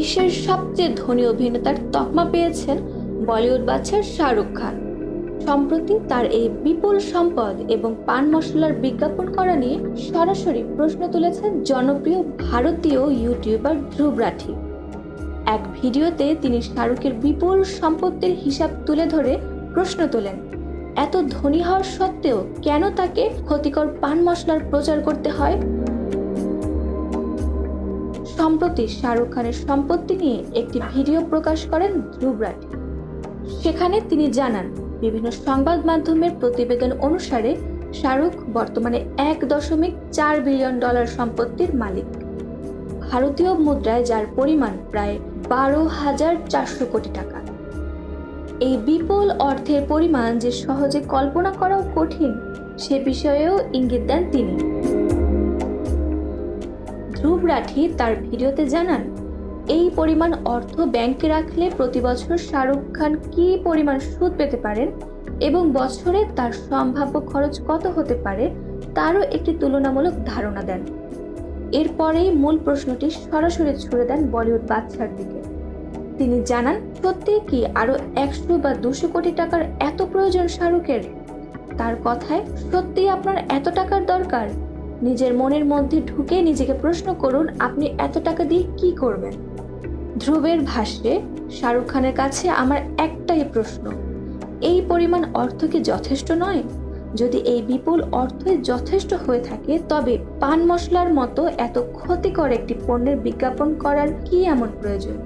বিশ্বের সবচেয়ে ধনী অভিনেতার তকমা পেয়েছেন বলিউড বাদশা শাহরুখ খান। সম্প্রতি তার এই বিপুল সম্পদ এবং পান মশলার বিজ্ঞাপন করা নিয়ে সরাসরি প্রশ্ন তুলেছেন জনপ্রিয় ভারতীয় ইউটিউবার ধ্রুব রাঠি। এক ভিডিওতে তিনি শাহরুখের বিপুল সম্পত্তির হিসাব তুলে ধরে প্রশ্ন তোলেন, এত ধনী হওয়ার সত্ত্বেও কেন তাকে ক্ষতিকর পান মশলার প্রচার করতে হয়। সম্প্রতি শাহরুখ খানের সম্পত্তি নিয়ে একটি ভিডিও প্রকাশ করেন ধ্রুব রাঠি। সেখানে তিনি জানান, বিভিন্ন সংবাদ মাধ্যমের প্রতিবেদন অনুসারে শাহরুখ বর্তমানে $1.4 বিলিয়ন সম্পত্তির মালিক, ভারতীয় মুদ্রায় যার পরিমাণ প্রায় 12,400 কোটি টাকা। এই বিপুল অর্থের পরিমাণ যে সহজে কল্পনা করাও কঠিন, সে বিষয়েও ইঙ্গিত দেন তিনি। ধ্রুব রাঠি তার ভিডিওতে জানান, এই পরিমাণ অর্থ ব্যাংকে রাখলে প্রতি বছর শাহরুখ খান কী পরিমাণ সুদ পেতে পারেন এবং বছরে তার সম্ভাব্য খরচ কত হতে পারে তারও একটি তুলনামূলক ধারণা দেন। এরপরেই মূল প্রশ্নটি সরাসরি ছুড়ে দেন বলিউড বাদশার দিকে। তিনি জানান, সত্যি কি আরও 100 বা 200 কোটি টাকার এত প্রয়োজন শাহরুখের? তার কথায়, সত্যি আপনার এত টাকার দরকার? নিজের মনের মধ্যে ঢুকে নিজেকে প্রশ্ন করুন, আপনি এত টাকা দিয়ে কি করবেন? ধ্রুবের ভাষ্যে, শাহরুখ খানের কাছে আমার একটাই প্রশ্ন, এই পরিমাণ অর্থ কি যথেষ্ট নয়? যদি এই বিপুল অর্থই যথেষ্ট হয়ে থাকে, তবে পান মশলার মতো এত ক্ষতিকর একটি পণ্যের বিজ্ঞাপন করার কি এমন প্রয়োজন?